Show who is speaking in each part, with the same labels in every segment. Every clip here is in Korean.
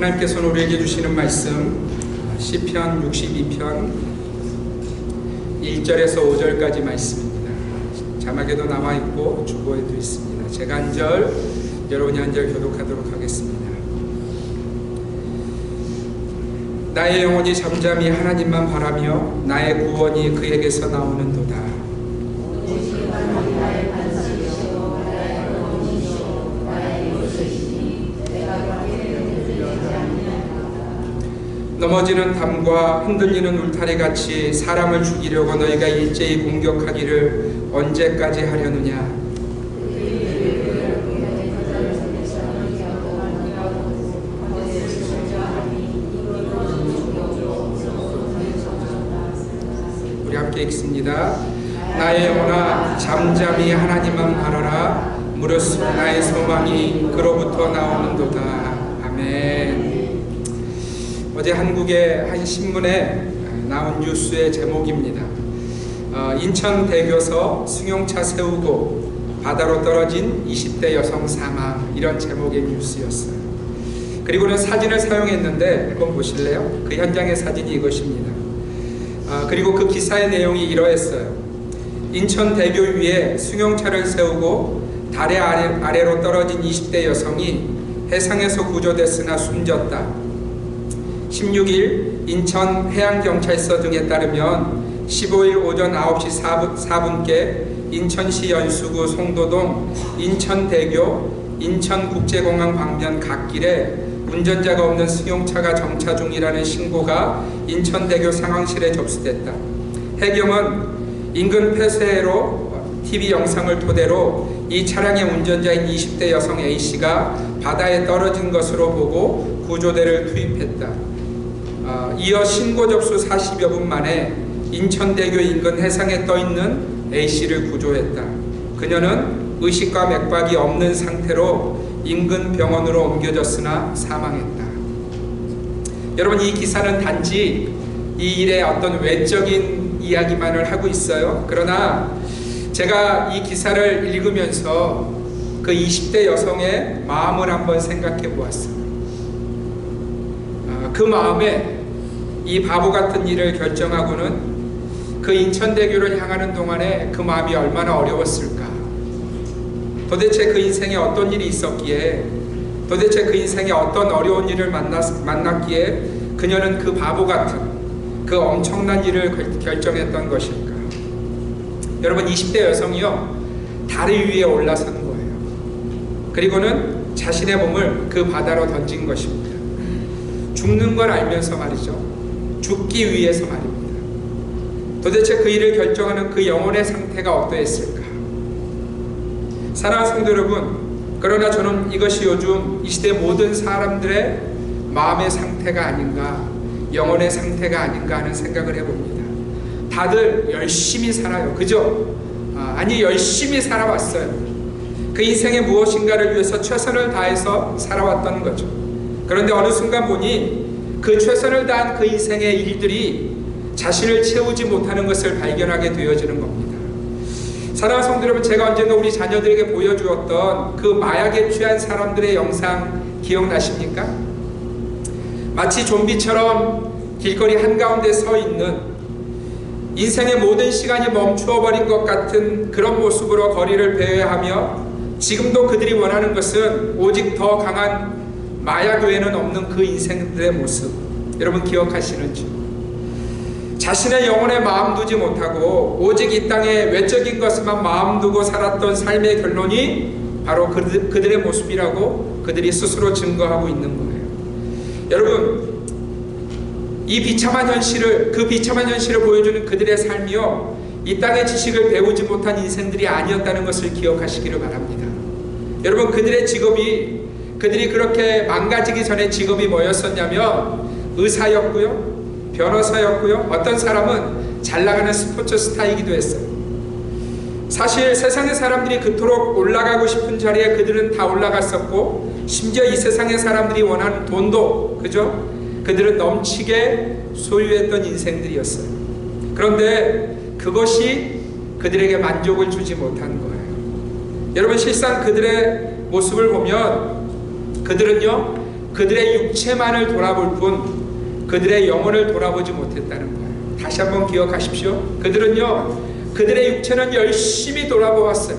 Speaker 1: 하나님께서는 우리에게 주시는 말씀 시편 62편 1절에서 5절까지 말씀입니다. 자막에도 나와 있고 주보에도 있습니다. 제가 한 절, 여러분이 한 절 교독하도록 하겠습니다. 나의 영혼이 잠잠히 하나님만 바라며 나의 구원이 그에게서 나오는도다. 넘어지는 담과 흔들리는 울타리같이 사람을 죽이려고 너희가 일제히 공격하기를 언제까지 하려느냐. 우리 함께 읽습니다. 나의 영혼아 잠잠히 하나님만 바라라. 무릇 나의 소망이 그로부터 나오는도다. 아멘. 어제 한국의 한 신문에 나온 뉴스의 제목입니다. 인천대교서 승용차 세우고 바다로 떨어진 20대 여성 사망, 이런 제목의 뉴스였어요. 그리고는 사진을 사용했는데 한번 보실래요? 그 현장의 사진이 이것입니다. 그리고 그 기사의 내용이 이러했어요. 인천대교 위에 승용차를 세우고 다리 아래로 떨어진 20대 여성이 해상에서 구조됐으나 숨졌다. 16일 인천해양경찰서 등에 따르면 15일 오전 9시 4분께 인천시 연수구 송도동 인천대교 인천국제공항 방면 갓길에 운전자가 없는 승용차가 정차 중이라는 신고가 인천대교 상황실에 접수됐다. 해경은 인근 폐쇄로 TV 영상을 토대로 이 차량의 운전자인 20대 여성 A씨가 바다에 떨어진 것으로 보고 구조대를 투입했다. 이어 신고 접수 40여 분 만에 인천대교 인근 해상에 떠있는 A씨를 구조했다. 그녀는 의식과 맥박이 없는 상태로 인근 병원으로 옮겨졌으나 사망했다. 여러분, 이 기사는 단지 이 일의 어떤 외적인 이야기만을 하고 있어요. 그러나 제가 이 기사를 읽으면서 그 20대 여성의 마음을 한번 생각해 보았어요. 그 마음에 이 바보 같은 일을 결정하고는 그 인천대교를 향하는 동안에 그 마음이 얼마나 어려웠을까. 도대체 그 인생에 어떤 일이 있었기에, 도대체 그 인생에 어떤 어려운 일을 만났기에 그녀는 그 바보 같은 그 엄청난 일을 결정했던 것일까. 여러분, 20대 여성이요, 다리 위에 올라선 거예요. 그리고는 자신의 몸을 그 바다로 던진 것입니다. 죽는 걸 알면서 말이죠. 죽기 위해서 말입니다. 도대체 그 일을 결정하는 그 영혼의 상태가 어떠했을까? 사랑하는 성도 여러분, 그러나 저는 이것이 요즘 이 시대 모든 사람들의 마음의 상태가 아닌가, 영혼의 상태가 아닌가 하는 생각을 해봅니다. 다들 열심히 살아요. 그죠? 아니, 열심히 살아왔어요. 그 인생의 무엇인가를 위해서 최선을 다해서 살아왔던 거죠. 그런데 어느 순간 보니 그 최선을 다한 그 인생의 일들이 자신을 채우지 못하는 것을 발견하게 되어지는 겁니다. 사랑하는 성도 여러분, 제가 언젠가 우리 자녀들에게 보여주었던 그 마약에 취한 사람들의 영상 기억나십니까? 마치 좀비처럼 길거리 한가운데 서 있는, 인생의 모든 시간이 멈추어버린 것 같은 그런 모습으로 거리를 배회하며 지금도 그들이 원하는 것은 오직 더 강한 마약 외에는 없는 그 인생들의 모습, 여러분 기억하시는지? 자신의 영혼에 마음 두지 못하고 오직 이 땅에 외적인 것에만 마음 두고 살았던 삶의 결론이 바로 그들의 모습이라고 그들이 스스로 증거하고 있는 거예요. 여러분, 이 비참한 현실을, 그 비참한 현실을 보여주는 그들의 삶이요, 이 땅의 지식을 배우지 못한 인생들이 아니었다는 것을 기억하시기를 바랍니다. 여러분, 그들의 직업이, 그들이 그렇게 망가지기 전에 직업이 뭐였었냐면 의사였고요, 변호사였고요, 어떤 사람은 잘 나가는 스포츠 스타이기도 했어요. 사실 세상의 사람들이 그토록 올라가고 싶은 자리에 그들은 다 올라갔었고, 심지어 이 세상의 사람들이 원하는 돈도, 그죠? 그들은 넘치게 소유했던 인생들이었어요. 그런데 그것이 그들에게 만족을 주지 못한 거예요. 여러분, 실상 그들의 모습을 보면 그들은요, 그들의 육체만을 돌아볼 뿐 그들의 영혼을 돌아보지 못했다는 거예요. 다시 한번 기억하십시오. 그들은요, 그들의 육체는 열심히 돌아보았어요.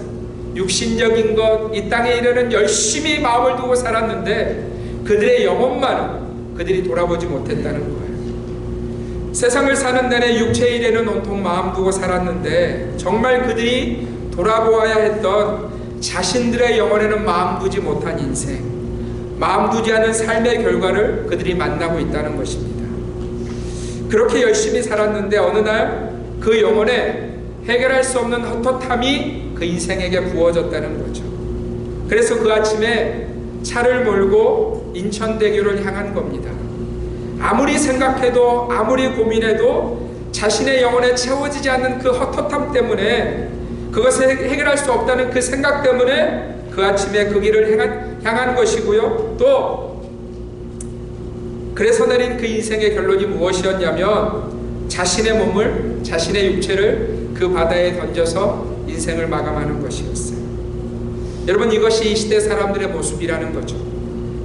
Speaker 1: 육신적인 것, 이 땅에 이르는 열심히 마음을 두고 살았는데 그들의 영혼만은 그들이 돌아보지 못했다는 거예요. 세상을 사는 내내 육체의 일에는 온통 마음 두고 살았는데 정말 그들이 돌아보아야 했던 자신들의 영혼에는 마음 두지 못한 인생, 마음 두지 않은 삶의 결과를 그들이 만나고 있다는 것입니다. 그렇게 열심히 살았는데 어느 날 그 영혼에 해결할 수 없는 헛헛함이 그 인생에게 부어졌다는 거죠. 그래서 그 아침에 차를 몰고 인천대교를 향한 겁니다. 아무리 생각해도 아무리 고민해도 자신의 영혼에 채워지지 않는 그 헛헛함 때문에, 그것을 해결할 수 없다는 그 생각 때문에 그 아침에 그 길을 향한 것이고요. 또 그래서 내린 그 인생의 결론이 무엇이었냐면 자신의 몸을, 자신의 육체를 그 바다에 던져서 인생을 마감하는 것이었어요. 여러분, 이것이 이 시대 사람들의 모습이라는 거죠.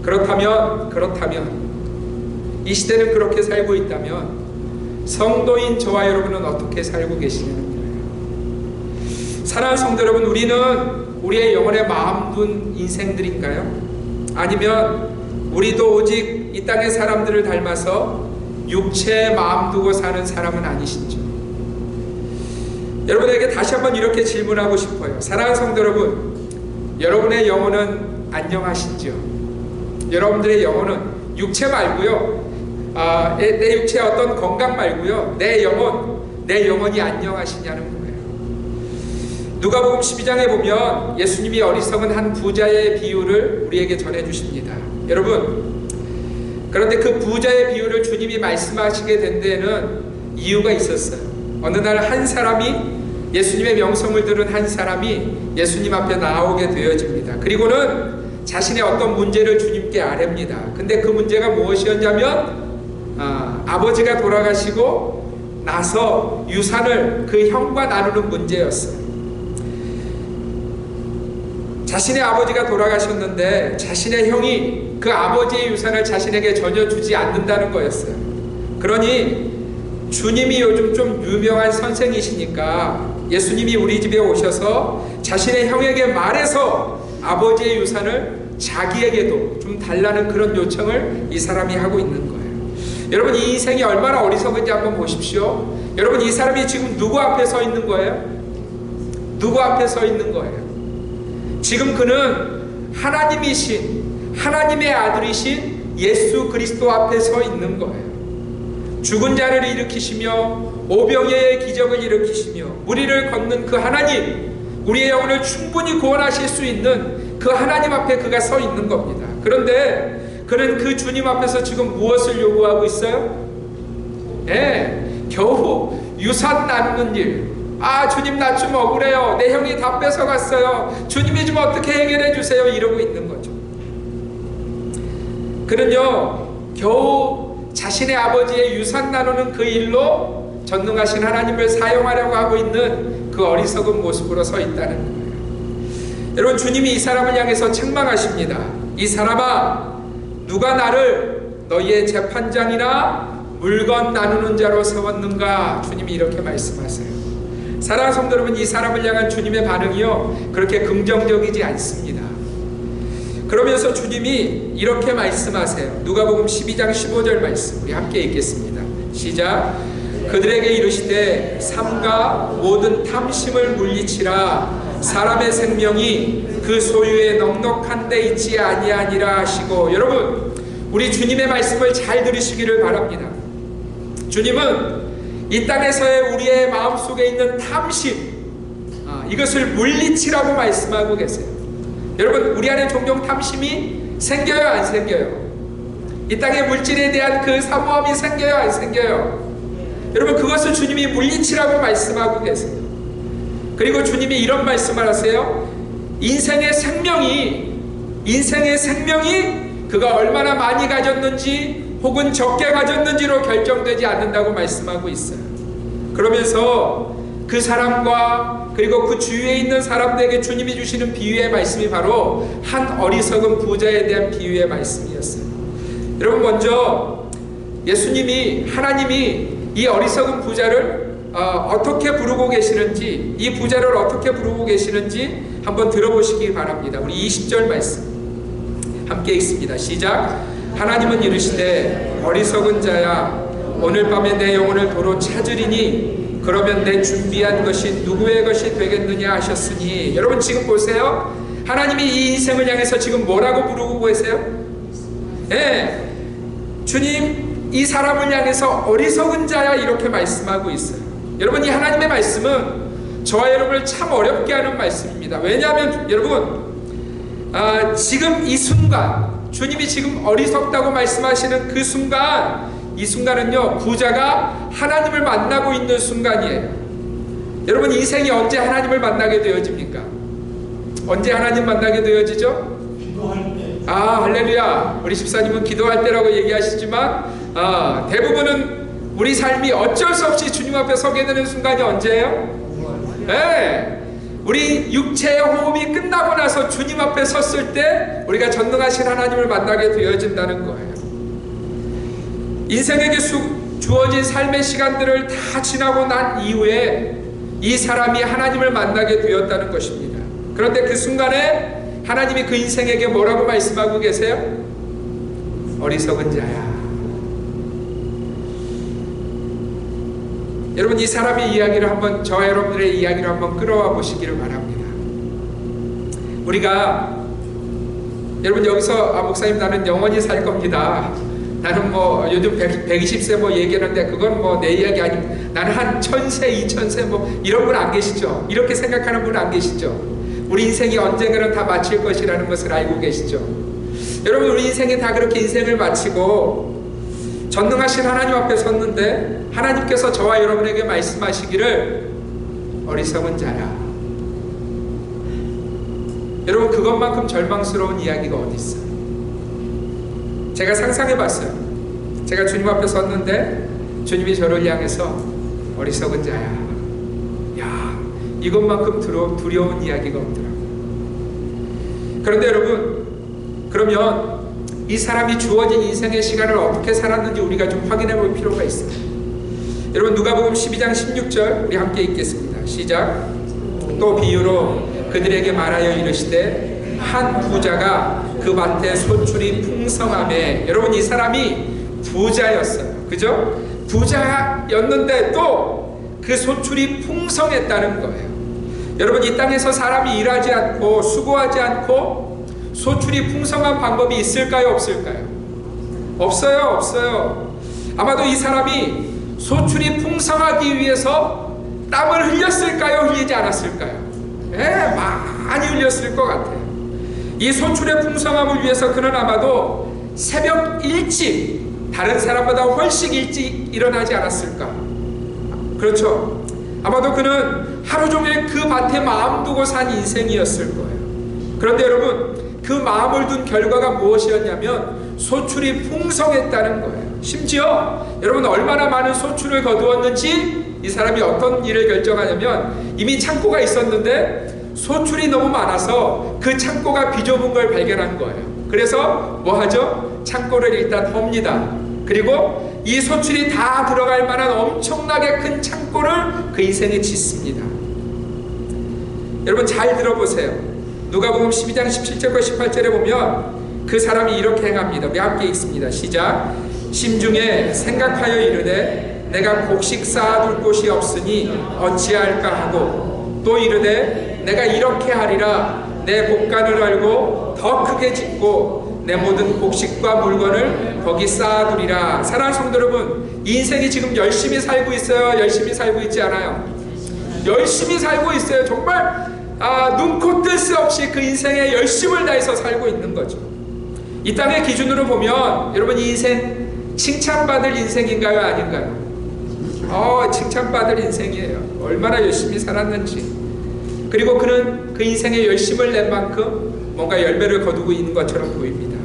Speaker 1: 그렇다면 이 시대는 그렇게 살고 있다면 성도인 저와 여러분은 어떻게 살고 계시냐는 거예요. 사랑하는 성도 여러분, 우리는 우리의 영혼에 마음 둔 인생들인가요? 아니면 우리도 오직 이 땅의 사람들을 닮아서 육체에 마음 두고 사는 사람은 아니신지? 여러분에게 다시 한번 이렇게 질문하고 싶어요. 사랑하는 성도 여러분, 여러분의 영혼은 안녕하신지요? 여러분들의 영혼은 육체 말고요, 내 육체의 어떤 건강 말고요, 내 영혼이 안녕하시냐는 거예요. 누가복음 12장에 보면 예수님이 어리석은 한 부자의 비유를 우리에게 전해주십니다. 여러분, 그런데 그 부자의 비유를 주님이 말씀하시게 된 데에는 이유가 있었어요. 어느 날 한 사람이, 예수님의 명성을 들은 한 사람이 예수님 앞에 나오게 되어집니다. 그리고는 자신의 어떤 문제를 주님께 아뢰입니다. 근데 그 문제가 무엇이었냐면 아버지가 돌아가시고 나서 유산을 그 형과 나누는 문제였어요. 자신의 아버지가 돌아가셨는데 자신의 형이 그 아버지의 유산을 자신에게 전혀 주지 않는다는 거였어요. 그러니 주님이 요즘 좀 유명한 선생이시니까 예수님이 우리 집에 오셔서 자신의 형에게 말해서 아버지의 유산을 자기에게도 좀 달라는 그런 요청을 이 사람이 하고 있는 거예요. 여러분, 이 인생이 얼마나 어리석은지 한번 보십시오. 여러분, 이 사람이 지금 누구 앞에 서 있는 거예요? 누구 앞에 서 있는 거예요? 지금 그는 하나님의 아들이신 예수 그리스도 앞에 서 있는 거예요. 죽은 자를 일으키시며 오병이의 기적을 일으키시며 무리를 걷는 그 하나님, 우리의 영혼을 충분히 구원하실 수 있는 그 하나님 앞에 그가 서 있는 겁니다. 그런데 그는 그 주님 앞에서 지금 무엇을 요구하고 있어요? 겨우 유산 나누는 일. 주님, 나 좀 억울해요. 내 형이 다 뺏어갔어요. 주님이 좀 어떻게 해결해 주세요. 이러고 있는 거죠. 그는요, 겨우 자신의 아버지의 유산 나누는 그 일로 전능하신 하나님을 사용하려고 하고 있는 그 어리석은 모습으로 서 있다는 거예요. 여러분, 주님이 이 사람을 향해서 책망하십니다. 이 사람아, 누가 나를 너희의 재판장이나 물건 나누는 자로 세웠는가? 주님이 이렇게 말씀하세요. 사랑하는 성도 여러분, 이 사람을 향한 주님의 반응이요, 그렇게 긍정적이지 않습니다. 그러면서 주님이 이렇게 말씀하세요. 누가복음 12장 15절 말씀 우리 함께 읽겠습니다. 시작. 그들에게 이르시되 삼가 모든 탐심을 물리치라. 사람의 생명이 그 소유에 넉넉한 데 있지 아니하니라 하시고. 여러분, 우리 주님의 말씀을 잘 들으시기를 바랍니다. 주님은 이 땅에서의 우리의 마음속에 있는 탐심, 이것을 물리치라고 말씀하고 계세요. 여러분, 우리 안에 종종 탐심이 생겨요, 안 생겨요? 이 땅의 물질에 대한 그 사모함이 생겨요, 안 생겨요? 여러분, 그것을 주님이 물리치라고 말씀하고 계세요. 그리고 주님이 이런 말씀을 하세요. 인생의 생명이 그가 얼마나 많이 가졌는지 혹은 적게 가졌는지로 결정되지 않는다고 말씀하고 있어요. 그러면서 그 사람과 그리고 그 주위에 있는 사람들에게 주님이 주시는 비유의 말씀이 바로 한 어리석은 부자에 대한 비유의 말씀이었어요. 여러분, 먼저 예수님이, 하나님이 이 어리석은 부자를 어떻게 부르고 계시는지, 이 부자를 어떻게 부르고 계시는지 한번 들어보시기 바랍니다. 우리 20절 말씀 함께 읽습니다. 시작. 하나님은 이르시되 어리석은 자야, 오늘 밤에 내 영혼을 도로 찾으리니 그러면 내 준비한 것이 누구의 것이 되겠느냐 하셨으니. 여러분, 지금 보세요. 하나님이 이 인생을 향해서 지금 뭐라고 부르고 계세요? 예, 주님 이 사람을 향해서 어리석은 자야 이렇게 말씀하고 있어요. 여러분, 이 하나님의 말씀은 저와 여러분을 참 어렵게 하는 말씀입니다. 왜냐하면 여러분, 지금 이 순간, 주님이 지금 어리석다고 말씀하시는 그 순간, 이 순간은요, 부자가 하나님을 만나고 있는 순간이에요. 여러분, 인생이 언제 하나님을 만나게 되어집니까? 언제 하나님 만나게 되어지죠?
Speaker 2: 기도할 때.
Speaker 1: 할렐루야. 우리 집사님은 기도할 때라고 얘기하시지만 대부분은 우리 삶이 어쩔 수 없이 주님 앞에 서게 되는 순간이 언제예요? 네. 우리 육체의 호흡이 끝나고 나서 주님 앞에 섰을 때 우리가 전능하신 하나님을 만나게 되어진다는 거예요. 인생에게 주어진 삶의 시간들을 다 지나고 난 이후에 이 사람이 하나님을 만나게 되었다는 것입니다. 그런데 그 순간에 하나님이 그 인생에게 뭐라고 말씀하고 계세요? 어리석은 자야. 여러분, 이 사람의 이야기를 한번, 저와 여러분들의 이야기를 한번 끌어와 보시기를 바랍니다. 우리가, 여러분, 여기서 목사님 나는 영원히 살 겁니다, 나는 뭐 요즘 120세 뭐 얘기하는데 그건 뭐 내 이야기 아닙니다, 나는 한 1000세 2000세 뭐 이런 분 안 계시죠? 이렇게 생각하는 분 안 계시죠? 우리 인생이 언젠가는 다 마칠 것이라는 것을 알고 계시죠? 여러분, 우리 인생이 다 그렇게 인생을 마치고 전능하신 하나님 앞에 섰는데 하나님께서 저와 여러분에게 말씀하시기를 어리석은 자야. 여러분, 그것만큼 절망스러운 이야기가 어디 있어요? 제가 상상해 봤어요. 제가 주님 앞에 섰는데 주님이 저를 향해서 어리석은 자야. 야, 이것만큼 두려운 이야기가 없더라고요. 그런데 여러분, 그러면 이 사람이 주어진 인생의 시간을 어떻게 살았는지 우리가 좀 확인해 볼 필요가 있어요. 여러분, 누가복음 12장 16절 우리 함께 읽겠습니다. 시작. 또 비유로 그들에게 말하여 이르시되 한 부자가 그 밭에 소출이 풍성하매. 여러분, 이 사람이 부자였어요. 그죠? 부자였는데 또 그 소출이 풍성했다는 거예요. 여러분, 이 땅에서 사람이 일하지 않고 수고하지 않고 소출이 풍성한 방법이 있을까요? 없을까요? 없어요. 없어요. 아마도 이 사람이 소출이 풍성하기 위해서 땀을 흘렸을까요? 흘리지 않았을까요? 많이 흘렸을 것 같아요. 이 소출의 풍성함을 위해서 그는 아마도 새벽 일찍, 다른 사람보다 훨씬 일찍 일어나지 않았을까? 그렇죠. 아마도 그는 하루 종일 그 밭에 마음 두고 산 인생이었을 거예요. 그런데 여러분, 그 마음을 둔 결과가 무엇이었냐면 소출이 풍성했다는 거예요. 심지어 여러분, 얼마나 많은 소출을 거두었는지 이 사람이 어떤 일을 결정하냐면, 이미 창고가 있었는데 소출이 너무 많아서 그 창고가 비좁은 걸 발견한 거예요. 그래서 뭐 하죠? 창고를 일단 헙니다. 그리고 이 소출이 다 들어갈 만한 엄청나게 큰 창고를 그 인생에 짓습니다. 여러분, 잘 들어보세요. 누가복음 12장 17절과 18절에 보면 그 사람이 이렇게 행합니다. 우리 함께 읽습니다. 시작. 심중에 생각하여 이르되 내가 곡식 쌓아둘 곳이 없으니 어찌할까 하고, 또 이르되 내가 이렇게 하리라. 내 곡간을 알고 더 크게 짓고 내 모든 곡식과 물건을 거기 쌓아두리라. 사랑하는 성도 여러분, 이 인생이 지금 열심히 살고 있어요? 열심히 살고 있지 않아요? 열심히 살고 있어요. 정말 눈코 뜰 새 없이 그 인생에 열심을 다해서 살고 있는 거죠. 이 땅의 기준으로 보면 여러분, 이 인생 칭찬받을 인생인가요? 아닌가요? 칭찬받을 인생이에요. 얼마나 열심히 살았는지. 그리고 그는 그 인생에 열심을 낸 만큼 뭔가 열매를 거두고 있는 것처럼 보입니다.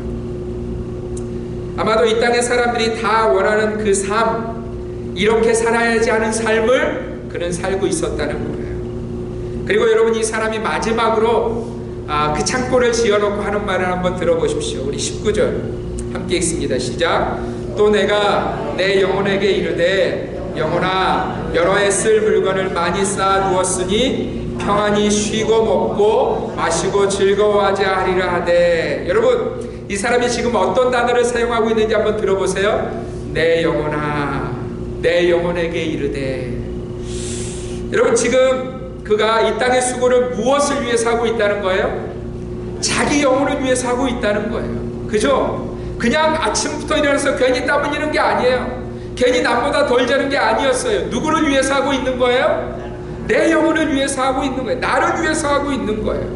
Speaker 1: 아마도 이 땅의 사람들이 다 원하는 그 삶, 이렇게 살아야지 하는 삶을 그는 살고 있었다는 거예요. 그리고 여러분, 이 사람이 마지막으로 그 창고를 지어놓고 하는 말을 한번 들어보십시오. 우리 19절 함께 읽습니다. 시작. 또 내가 내 영혼에게 이르되 영혼아 여러 해 쓸 물건을 많이 쌓아 두었으니 평안히 쉬고 먹고 마시고 즐거워하자 하리라 하되. 여러분, 이 사람이 지금 어떤 단어를 사용하고 있는지 한번 들어보세요. 내 영혼아, 내 영혼에게 이르되. 여러분, 지금 그가 이 땅의 수고를 무엇을 위해서 하고 있다는 거예요? 자기 영혼을 위해서 하고 있다는 거예요. 그죠? 그냥 아침부터 일어나서 괜히 땀 흘리는 게 아니에요. 괜히 남보다 덜 자는 게 아니었어요. 누구를 위해서 하고 있는 거예요? 내 영혼을 위해서 하고 있는 거예요. 나를 위해서 하고 있는 거예요.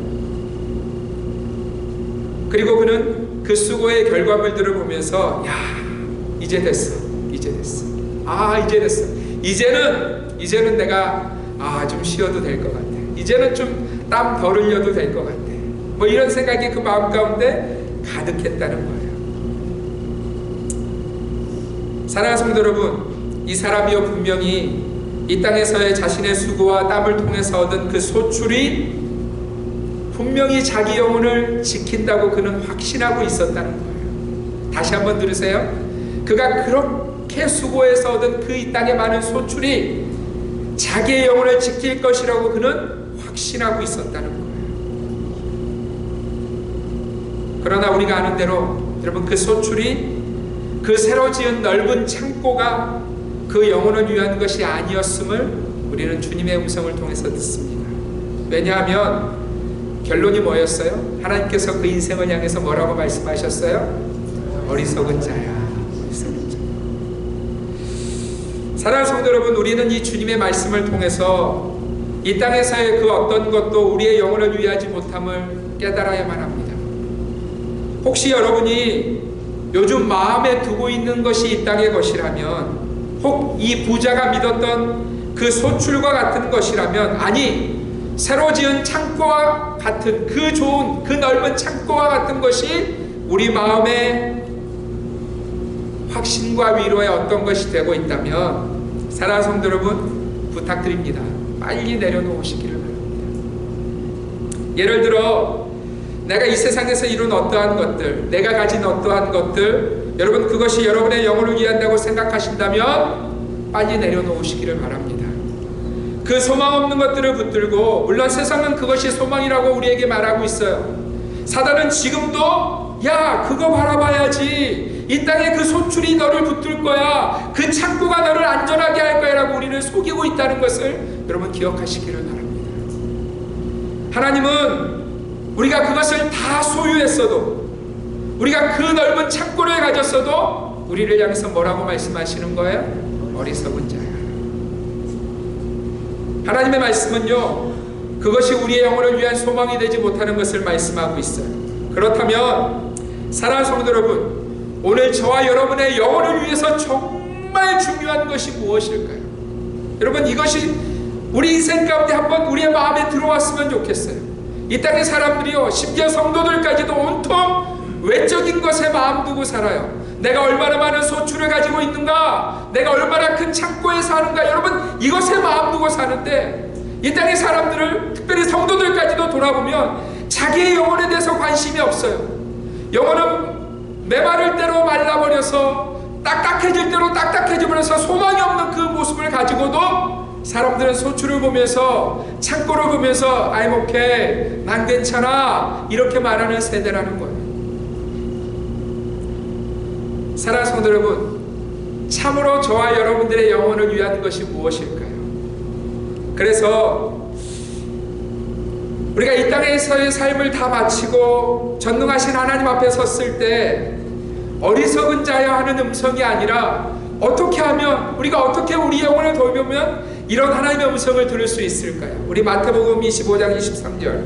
Speaker 1: 그리고 그는 그 수고의 결과물들을 보면서 야, 이제 됐어. 이제 됐어. 아, 이제 됐어. 이제는 내가 좀 쉬어도 될 것 같아. 이제는 좀 땀 덜 흘려도 될 것 같아. 뭐 이런 생각이 그 마음 가운데 가득했다는 거예요. 사랑하는 성도 여러분, 이 사람이요 분명히 이 땅에서의 자신의 수고와 땀을 통해서 얻은 그 소출이 분명히 자기 영혼을 지킨다고 그는 확신하고 있었다는 거예요. 다시 한번 들으세요. 그가 그렇게 수고해서 얻은 그 이 땅의 많은 소출이 자기의 영혼을 지킬 것이라고 그는 확신하고 있었다는 거예요. 그러나 우리가 아는 대로 여러분, 그 소출이 그 새로 지은 넓은 창고가 그 영혼을 위한 것이 아니었음을 우리는 주님의 음성을 통해서 듣습니다. 왜냐하면 결론이 뭐였어요? 하나님께서 그 인생을 향해서 뭐라고 말씀하셨어요? 어리석은 자야, 어리석은 자. 사랑하는 성도 여러분, 우리는 이 주님의 말씀을 통해서 이 땅에서의 그 어떤 것도 우리의 영혼을 위하지 못함을 깨달아야만 합니다. 혹시 여러분이 요즘 마음에 두고 있는 것이 이 땅의 것이라면, 혹 이 부자가 믿었던 그 소출과 같은 것이라면, 아니 새로 지은 창고와 같은 그 좋은 그 넓은 창고와 같은 것이 우리 마음의 확신과 위로의 어떤 것이 되고 있다면, 사랑하는 성도 여러분, 부탁드립니다. 빨리 내려놓으시기를 바랍니다. 예를 들어 내가 이 세상에서 이룬 어떠한 것들, 내가 가진 어떠한 것들, 여러분 그것이 여러분의 영혼을 위한다고 생각하신다면 빨리 내려놓으시기를 바랍니다. 그 소망 없는 것들을 붙들고, 물론 세상은 그것이 소망이라고 우리에게 말하고 있어요. 사단은 지금도 야, 그거 바라봐야지, 이 땅에 그 소출이 너를 붙들 거야, 그 창고가 너를 안전하게 할 거야 라고 우리를 속이고 있다는 것을 여러분 기억하시기를 바랍니다. 하나님은 우리가 그것을 다 소유했어도, 우리가 그 넓은 창고를 가졌어도 우리를 향해서 뭐라고 말씀하시는 거예요? 어리석은 자야. 하나님의 말씀은요, 그것이 우리의 영혼을 위한 소망이 되지 못하는 것을 말씀하고 있어요. 그렇다면 사랑하는 성도 여러분, 오늘 저와 여러분의 영혼을 위해서 정말 중요한 것이 무엇일까요? 여러분, 이것이 우리 인생 가운데 한번 우리의 마음에 들어왔으면 좋겠어요. 이 땅의 사람들이요, 심지어 성도들까지도 온통 외적인 것에 마음 두고 살아요. 내가 얼마나 많은 소출을 가지고 있는가, 내가 얼마나 큰 창고에 사는가, 여러분 이것에 마음 두고 사는데, 이 땅의 사람들을, 특별히 성도들까지도 돌아보면 자기의 영혼에 대해서 관심이 없어요. 영혼은 메마를 대로 말라버려서 딱딱해질 대로 딱딱해져버려서 소망이 없는 그 모습을 가지고도 사람들은 소출을 보면서, 창고를 보면서 I'm okay, 난 괜찮아, 이렇게 말하는 세대라는 거예요. 사랑하는 성도 여러분, 참으로 저와 여러분들의 영혼을 위한 것이 무엇일까요? 그래서 우리가 이 땅에서의 삶을 다 마치고 전능하신 하나님 앞에 섰을 때 어리석은 자야 하는 음성이 아니라, 어떻게 하면, 우리가 어떻게 우리 영혼을 돌보면 이런 하나님의 음성을 들을 수 있을까요? 우리 마태복음 25장 23절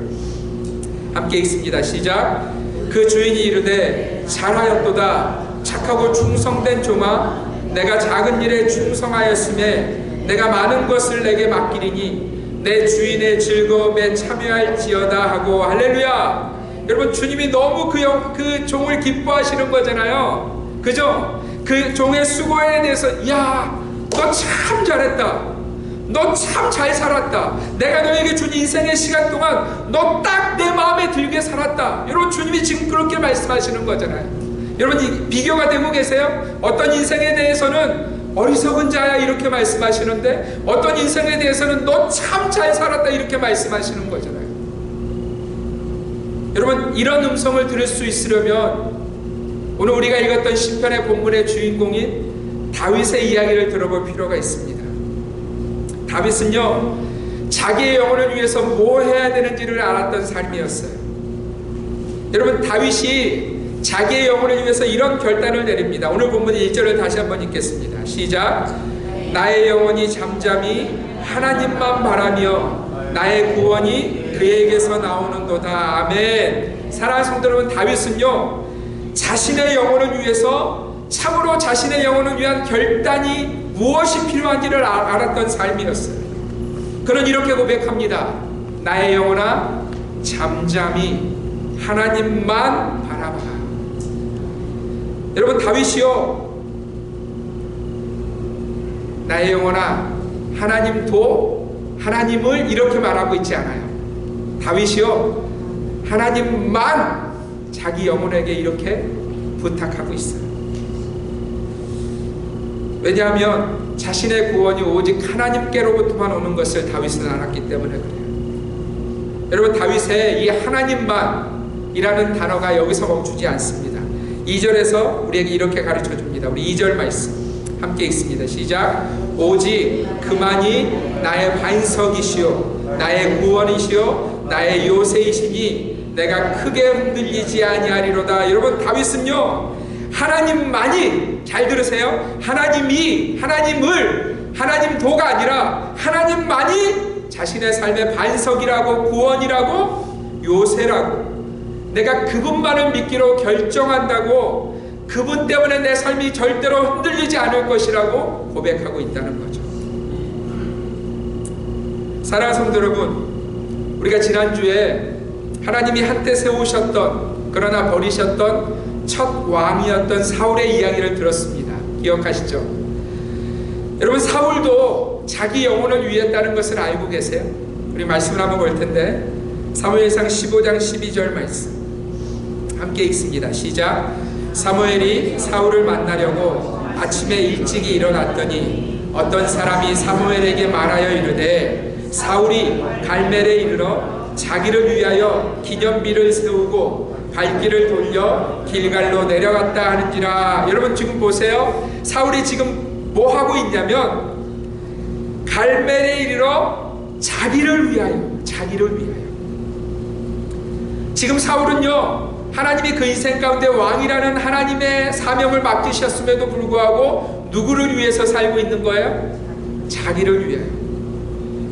Speaker 1: 함께 읽습니다. 시작. 그 주인이 이르되 잘하였도다, 착하고 충성된 종아, 내가 작은 일에 충성하였음에 내가 많은 것을 내게 맡기리니 내 주인의 즐거움에 참여할지어다 하고. 할렐루야. 여러분, 주님이 너무 그 종을 기뻐하시는 거잖아요. 그죠? 그 종의 수고에 대해서, 야, 너 참 잘했다, 너 참 잘 살았다, 내가 너에게 준 인생의 시간 동안 너 딱 내 마음에 들게 살았다. 여러분, 주님이 지금 그렇게 말씀하시는 거잖아요. 여러분 비교가 되고 계세요? 어떤 인생에 대해서는 어리석은 자야 이렇게 말씀하시는데 어떤 인생에 대해서는 너 참 잘 살았다 이렇게 말씀하시는 거잖아요. 여러분 이런 음성을 들을 수 있으려면 오늘 우리가 읽었던 시편의 본문의 주인공인 다윗의 이야기를 들어볼 필요가 있습니다. 다윗은요 자기의 영혼을 위해서 뭐 해야 되는지를 알았던 삶이었어요. 여러분 다윗이 자기의 영혼을 위해서 이런 결단을 내립니다. 오늘 본문 1절을 다시 한번 읽겠습니다. 시작. 나의 영혼이 잠잠히 하나님만 바라며 나의 구원이 그에게서 나오는도다. 아멘. 사랑하는 성도 여러분, 다윗은요 자신의 영혼을 위해서 참으로 자신의 영혼을 위한 결단이 무엇이 필요한지를 알았던 삶이었어요. 그는 이렇게 고백합니다. 나의 영혼아 잠잠히 하나님만 바라봐. 여러분 다윗이요 나의 영혼아 하나님을 이렇게 말하고 있지 않아요. 다윗이요 하나님만 자기 영혼에게 이렇게 부탁하고 있어요. 왜냐하면 자신의 구원이 오직 하나님께로부터만 오는 것을 다윗은 알았기 때문에 그래요. 여러분 다윗의 이 하나님만 이라는 단어가 여기서 멈추지 않습니다. 2절에서 우리에게 이렇게 가르쳐 줍니다. 우리 2절 말씀 함께 읽습니다. 시작. 오직 그만이 나의 반석이시요 나의 구원이시요 나의 요새이시니 내가 크게 흔들리지 아니하리로다. 여러분 다윗은요 하나님만이, 잘 들으세요, 하나님도가 아니라 하나님만이 자신의 삶의 반석이라고 구원이라고 요새라고 내가 그분만을 믿기로 결정한다고 그분 때문에 내 삶이 절대로 흔들리지 않을 것이라고 고백하고 있다는 거죠. 사랑하는 성도 여러분, 우리가 지난주에 하나님이 한때 세우셨던 그러나 버리셨던 첫 왕이었던 사울의 이야기를 들었습니다. 기억하시죠? 여러분 사울도 자기 영혼을 위했다는 것을 알고 계세요? 우리 말씀을 한번 볼 텐데 사무엘상 15장 12절 말씀 함께 읽습니다. 시작. 사무엘이 사울을 만나려고 아침에 일찍이 일어났더니 어떤 사람이 사무엘에게 말하여 이르되 사울이 갈멜에 이르러 자기를 위하여 기념비를 세우고 발길을 돌려 길갈로 내려갔다 하는지라. 여러분 지금 보세요. 사울이 지금 뭐 하고 있냐면 갈멜에 이르러 자기를 위하여 지금 사울은요 하나님이 그 인생 가운데 왕이라는 하나님의 사명을 맡기셨음에도 불구하고 누구를 위해서 살고 있는 거예요? 자기를 위하여.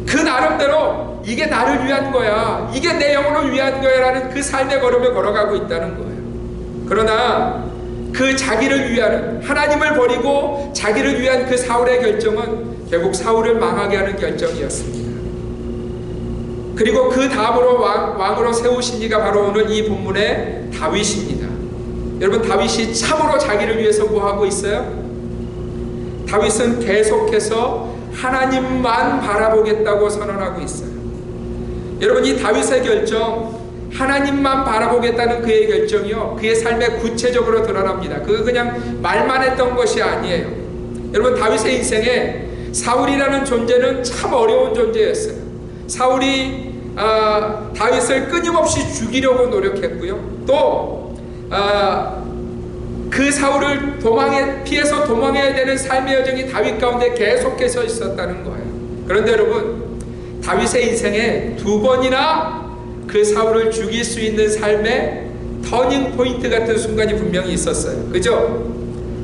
Speaker 1: 그 나름대로 이게 나를 위한 거야, 이게 내 영혼을 위한 거야 라는 그 삶의 걸음을 걸어가고 있다는 거예요. 그러나 그 자기를 위하는, 하나님을 버리고 자기를 위한 그 사울의 결정은 결국 사울을 망하게 하는 결정이었습니다. 그리고 그 다음으로 왕으로 세우신 이가 바로 오늘 이 본문의 다윗입니다. 여러분 다윗이 참으로 자기를 위해서 뭐 하고 있어요? 다윗은 계속해서 하나님만 바라보겠다고 선언하고 있어요. 여러분 이 다윗의 결정, 하나님만 바라보겠다는 그의 결정이요 그의 삶에 구체적으로 드러납니다. 그거 그냥 말만 했던 것이 아니에요. 여러분 다윗의 인생에 사울이라는 존재는 참 어려운 존재였어요. 사울이 다윗을 끊임없이 죽이려고 노력했고요. 또 그 사울을 피해서 도망해야 되는 삶의 여정이 다윗 가운데 계속해서 있었다는 거예요. 그런데 여러분 다윗의 인생에 두 번이나 그 사울을 죽일 수 있는 삶의 터닝 포인트 같은 순간이 분명히 있었어요. 그죠?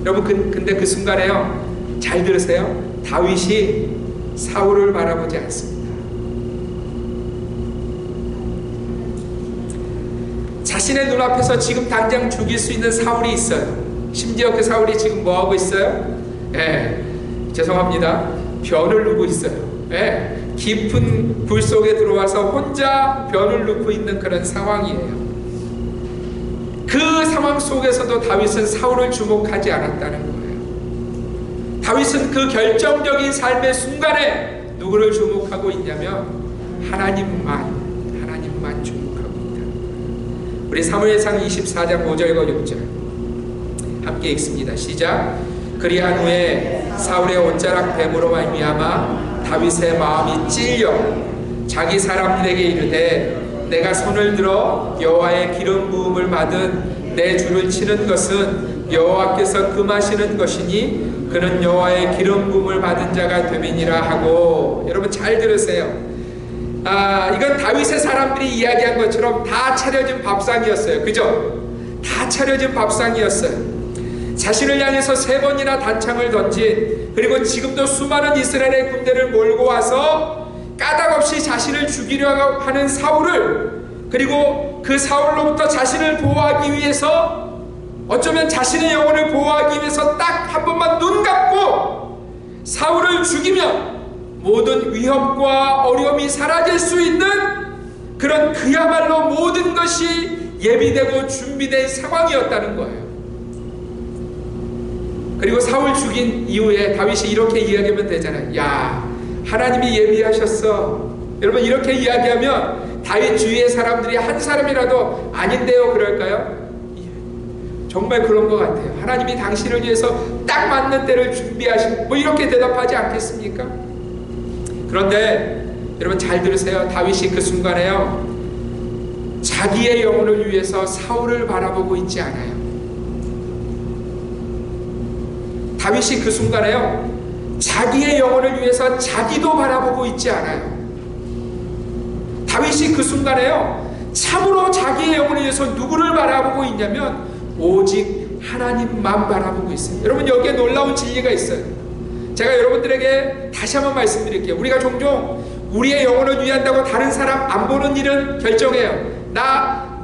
Speaker 1: 여러분 근데 그 순간에요 잘 들으세요. 다윗이 사울을 바라보지 않습니다. 자신의 눈앞에서 지금 당장 죽일 수 있는 사울이 있어요. 심지어 그 사울이 지금 뭐하고 있어요? 죄송합니다. 변을 누고 있어요. 깊은 불 속에 들어와서 혼자 변을 누고 있는 그런 상황이에요. 그 상황 속에서도 다윗은 사울을 주목하지 않았다는 거예요. 다윗은 그 결정적인 삶의 순간에 누구를 주목하고 있냐면 하나님만 주목하고 있다. 우리 사무엘상 24장 5절과 6절 함께 읽습니다. 시작. 그리한 후에 사울의 옷자락 뱀으로 말미암아 다윗의 마음이 찔려 자기 사람들에게 이르되 내가 손을 들어 여호와의 기름 부음을 받은 내 주를 치는 것은 여호와께서 금하시는 것이니 그는 여호와의 기름 부음을 받은 자가 됨이니라 하고. 여러분 잘 들으세요. 이건 다윗의 사람들이 이야기한 것처럼 다 차려진 밥상이었어요. 그죠? 다 차려진 밥상이었어요. 자신을 향해서 3번이나 단창을 던진, 그리고 지금도 수많은 이스라엘의 군대를 몰고 와서 까닭없이 자신을 죽이려고 하는 사울을, 그리고 그 사울로부터 자신을 보호하기 위해서, 어쩌면 자신의 영혼을 보호하기 위해서 딱 한 번만 눈 감고 사울을 죽이면 모든 위협과 어려움이 사라질 수 있는 그런 그야말로 모든 것이 예비되고 준비된 상황이었다는 거예요. 그리고 사울 죽인 이후에 다윗이 이렇게 이야기하면 되잖아요. 야, 하나님이 예비하셨어. 여러분 이렇게 이야기하면 다윗 주위의 사람들이 한 사람이라도 아닌데요 그럴까요? 정말 그런 것 같아요. 하나님이 당신을 위해서 딱 맞는 때를 준비하신, 뭐 이렇게 대답하지 않겠습니까? 그런데 여러분 잘 들으세요. 다윗이 그 순간에요, 자기의 영혼을 위해서 사울을 바라보고 있지 않아요. 다윗이 그 순간에요, 자기의 영혼을 위해서 자기도 바라보고 있지 않아요. 다윗이 그 순간에요, 참으로 자기의 영혼을 위해서 누구를 바라보고 있냐면 오직 하나님만 바라보고 있어요. 여러분 여기에 놀라운 진리가 있어요. 제가 여러분들에게 다시 한번 말씀드릴게요. 우리가 종종 우리의 영혼을 위한다고 다른 사람 안 보는 일은 결정해요.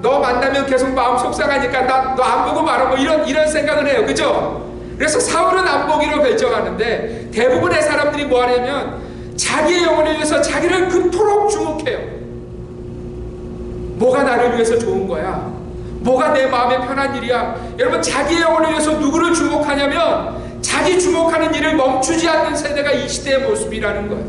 Speaker 1: 너 만나면 계속 마음 속상하니까 나 너 안 보고 말아, 뭐 이런 생각을 해요. 그죠? 그래서 사울은 안 보기로 결정하는데, 대부분의 사람들이 뭐 하냐면 자기의 영혼을 위해서 자기를 그토록 주목해요. 뭐가 나를 위해서 좋은 거야? 뭐가 내 마음에 편한 일이야? 여러분 자기의 영혼을 위해서 누구를 주목하냐면 자기 주목하는 일을 멈추지 않는 세대가 이 시대의 모습이라는 거예요.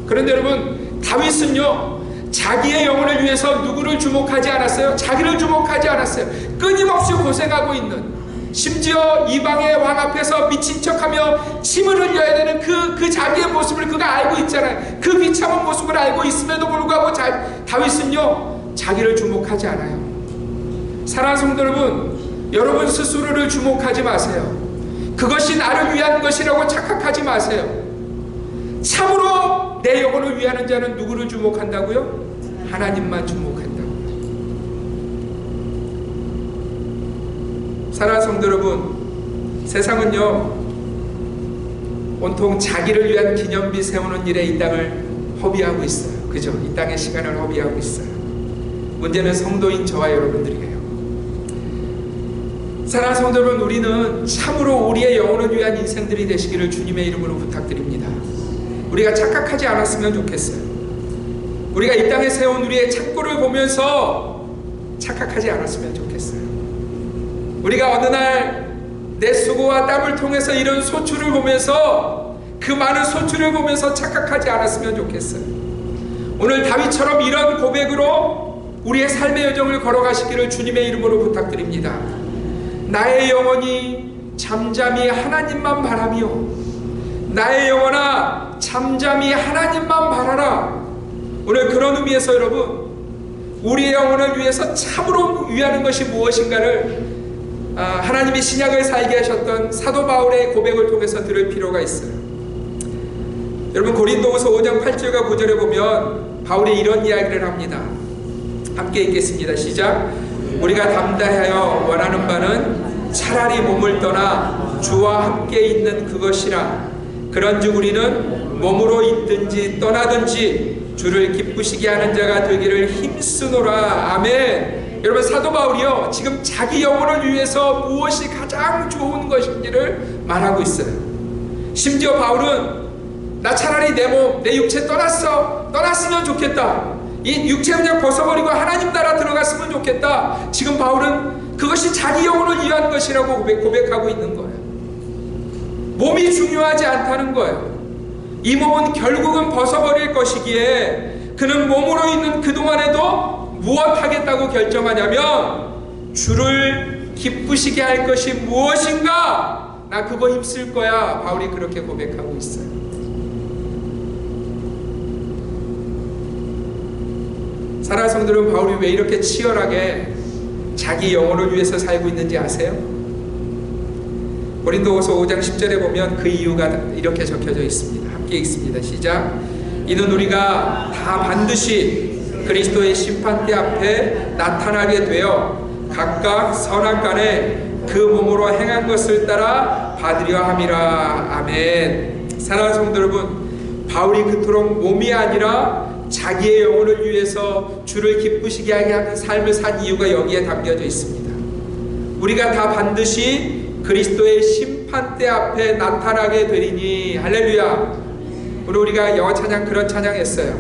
Speaker 1: 그런데 여러분 다윗은요, 자기의 영혼을 위해서 누구를 주목하지 않았어요? 자기를 주목하지 않았어요. 끊임없이 고생하고 있는, 심지어 이방의 왕 앞에서 미친 척하며 침을 흘려야 되는 그 자기의 모습을 그가 알고 있잖아요. 그 비참한 모습을 알고 있음에도 불구하고 다윗은요 자기를 주목하지 않아요. 사랑하는 성도 여러분, 여러분 스스로를 주목하지 마세요. 그것이 나를 위한 것이라고 착각하지 마세요. 참으로 내 영혼을 위하는 자는 누구를 주목한다고요? 하나님만 주목한다고요. 사랑하는 성도 여러분, 세상은요 온통 자기를 위한 기념비 세우는 일에 이 땅을 허비하고 있어요. 그죠? 이 땅의 시간을 허비하고 있어요. 문제는 성도인 저와 여러분들이에요. 사랑하는 성도 여러분, 우리는 참으로 우리의 영혼을 위한 인생들이 되시기를 주님의 이름으로 부탁드립니다. 우리가 착각하지 않았으면 좋겠어요. 우리가 이 땅에 세운 우리의 창고를 보면서 착각하지 않았으면 좋겠어요. 우리가 어느 날 내 수고와 땀을 통해서 이런 소출을 보면서, 그 많은 소출을 보면서 착각하지 않았으면 좋겠어요. 오늘 다윗처럼 이런 고백으로 우리의 삶의 여정을 걸어가시기를 주님의 이름으로 부탁드립니다. 나의 영혼이 잠잠히 하나님만 바라며, 나의 영혼아 잠잠히 하나님만 바라라. 오늘 그런 의미에서 여러분, 우리의 영혼을 위해서 참으로 위하는 것이 무엇인가를 하나님이 신약을 살게 하셨던 사도 바울의 고백을 통해서 들을 필요가 있어요. 여러분 고린도후서 5장 8절과 9절에 보면 바울이 이런 이야기를 합니다. 함께 읽겠습니다. 시작. 우리가 담대하여 원하는 바는 차라리 몸을 떠나 주와 함께 있는 그것이라. 그런즉 우리는 몸으로 있든지 떠나든지 주를 기쁘시게 하는 자가 되기를 힘쓰노라. 아멘. 여러분 사도 바울이요 지금 자기 영혼을 위해서 무엇이 가장 좋은 것인지를 말하고 있어요. 심지어 바울은 나 차라리 내 몸, 내 육체 떠났으면 좋겠다. 이 육체 그냥 벗어버리고 하나님 나라 들어갔으면 좋겠다. 지금 바울은 그것이 자기 영혼을 위한 것이라고 고백하고 있는 거예요. 몸이 중요하지 않다는 거예요. 이 몸은 결국은 벗어버릴 것이기에 그는 몸으로 있는 그동안에도 무엇 하겠다고 결정하냐면 주를 기쁘시게 할 것이 무엇인가? 나 그거 힘쓸 거야. 바울이 그렇게 고백하고 있어요. 사랑하는 성도 여러분, 바울이 왜 이렇게 치열하게 자기 영혼을 위해서 살고 있는지 아세요? 고린도후서 5장 10절에 보면 그 이유가 이렇게 적혀져 있습니다. 함께 읽습니다. 시작. 이는 우리가 다 반드시 그리스도의 심판대 앞에 나타나게 되어 각각 선악간에 그 몸으로 행한 것을 따라 받으려 함이라. 아멘. 사랑하는 성도 여러분, 바울이 그토록 몸이 아니라 자기의 영혼을 위해서 주를 기쁘시게 하게 하는 삶을 산 이유가 여기에 담겨져 있습니다. 우리가 다 반드시 그리스도의 심판대 앞에 나타나게 되리니. 할렐루야. 우리가 영어 찬양 그런 찬양했어요.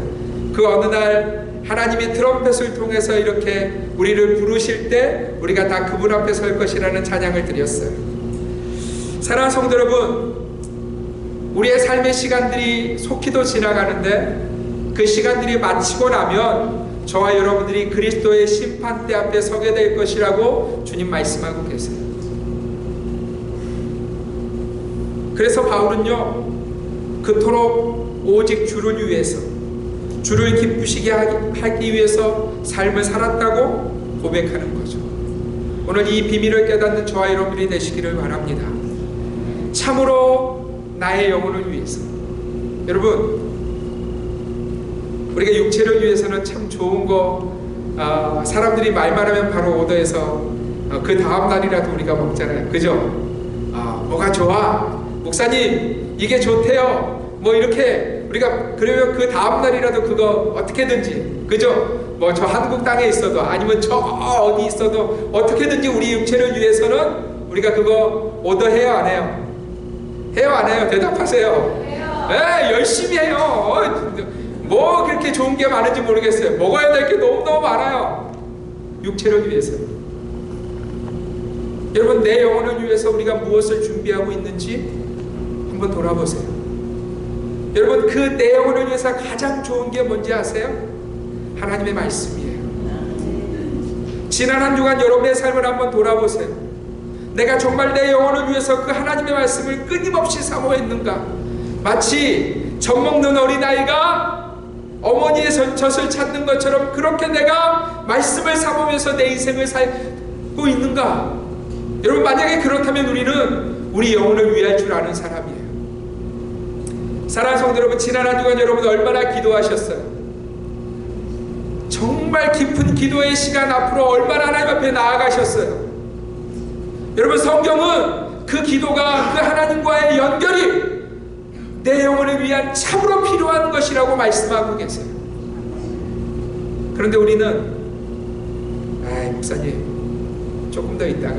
Speaker 1: 그 어느 날 하나님이 트럼펫을 통해서 이렇게 우리를 부르실 때 우리가 다 그분 앞에 설 것이라는 찬양을 드렸어요. 사랑하는 성도 여러분, 우리의 삶의 시간들이 속히도 지나가는데 그 시간들이 마치고 나면 저와 여러분들이 그리스도의 심판대 앞에 서게 될 것이라고 주님 말씀하고 계세요. 그래서 바울은요, 그토록 오직 주를 위해서, 주를 기쁘시게 하기 위해서 삶을 살았다고 고백하는 거죠. 오늘 이 비밀을 깨닫는 저와 여러분들이 되시기를 바랍니다. 참으로 나의 영혼을 위해서. 여러분, 우리가 육체를 위해서는 참 좋은 거, 사람들이 말만 하면 바로 오더해서 그 다음 날이라도 우리가 먹잖아요. 그죠? 뭐가 좋아? 목사님 이게 좋대요. 뭐 이렇게 우리가 그러면 그 다음 날이라도 그거 어떻게든지, 그죠? 뭐 저 한국 땅에 있어도 아니면 저 어디 있어도 어떻게든지 우리 육체를 위해서는 우리가 그거 오더해요, 안 해요? 해요, 안 해요? 대답하세요. 해요. 네, 열심히 해요. 뭐 그렇게 좋은 게 많은지 모르겠어요. 먹어야 될 게 너무너무 많아요. 육체를 위해서. 여러분, 내 영혼을 위해서 우리가 무엇을 준비하고 있는지 한번 돌아보세요. 여러분, 그 내 영혼을 위해서 가장 좋은 게 뭔지 아세요? 하나님의 말씀이에요. 지난 한 주간 여러분의 삶을 한번 돌아보세요. 내가 정말 내 영혼을 위해서 그 하나님의 말씀을 끊임없이 사모했는가? 마치 젖 먹는 어린아이가 어머니의 젖을 찾는 것처럼 그렇게 내가 말씀을 사모하면서 내 인생을 살고 있는가? 여러분, 만약에 그렇다면 우리는 우리 영혼을 위할 줄 아는 사람이에요. 사랑하는 성도 여러분, 지난 한 주간 여러분 얼마나 기도하셨어요? 정말 깊은 기도의 시간 앞으로 얼마나 하나님 앞에 나아가셨어요? 여러분, 성경은 그 기도가 그 하나님과의 연결이 내 영혼을 위한 참으로 필요한 것이라고 말씀하고 계세요. 그런데 우리는 목사님 조금 더 있다가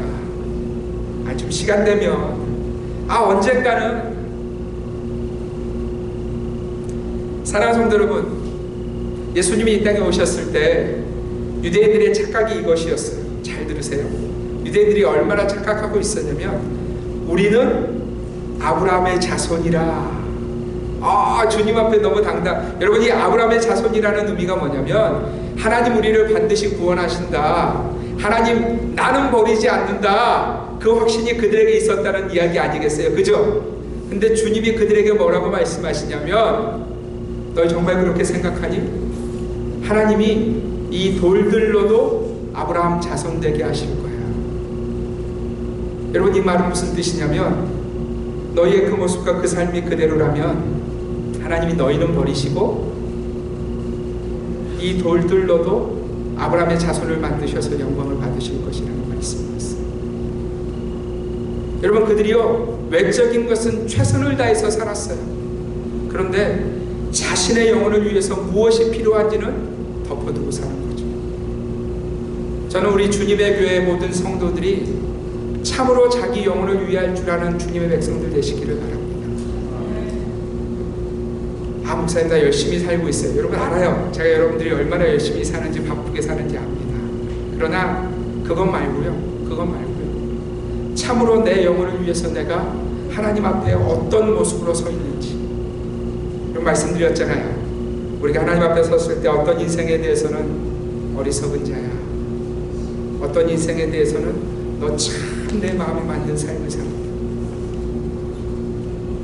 Speaker 1: 좀 시간 되면 언젠가는. 사랑하는 성도 여러분, 예수님이 이 땅에 오셨을 때 유대인들의 착각이 이것이었어요. 잘 들으세요. 유대인들이 얼마나 착각하고 있었냐면 우리는 아브라함의 자손이라. 주님 앞에 너무 여러분, 이 아브라함의 자손이라는 의미가 뭐냐면 하나님 우리를 반드시 구원하신다, 하나님 나는 버리지 않는다, 그 확신이 그들에게 있었다는 이야기 아니겠어요? 그죠? 근데 주님이 그들에게 뭐라고 말씀하시냐면, 너 정말 그렇게 생각하니? 하나님이 이 돌들로도 아브라함 자손 되게 하실 거야. 여러분, 이 말은 무슨 뜻이냐면 너희의 그 모습과 그 삶이 그대로라면 하나님이 너희는 버리시고 이 돌들로도 아브라함의 자손을 만드셔서 영광을 받으실 것이라는 말씀이었어요. 여러분, 그들이요, 외적인 것은 최선을 다해서 살았어요. 그런데 자신의 영혼을 위해서 무엇이 필요한지는 덮어두고 사는 거죠. 저는 우리 주님의 교회의 모든 성도들이 참으로 자기 영혼을 위할 줄 아는 주님의 백성들 되시기를 바랍니다. 목사님 나 열심히 살고 있어요. 여러분 알아요. 제가 여러분들이 얼마나 열심히 사는지, 바쁘게 사는지 압니다. 그러나 그건 말고요. 참으로 내 영혼을 위해서 내가 하나님 앞에 어떤 모습으로 서 있는지. 이런 말씀드렸잖아요. 우리가 하나님 앞에 섰을 때 어떤 인생에 대해서는 어리석은 자야, 어떤 인생에 대해서는 너 참 내 마음에 맞는 삶을 산다.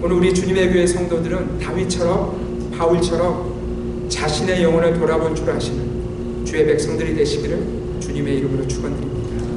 Speaker 1: 오늘 우리 주님의 교회 성도들은 다윗처럼 바울처럼 자신의 영혼을 돌아볼 줄 아시는 주의 백성들이 되시기를 주님의 이름으로 축원드립니다.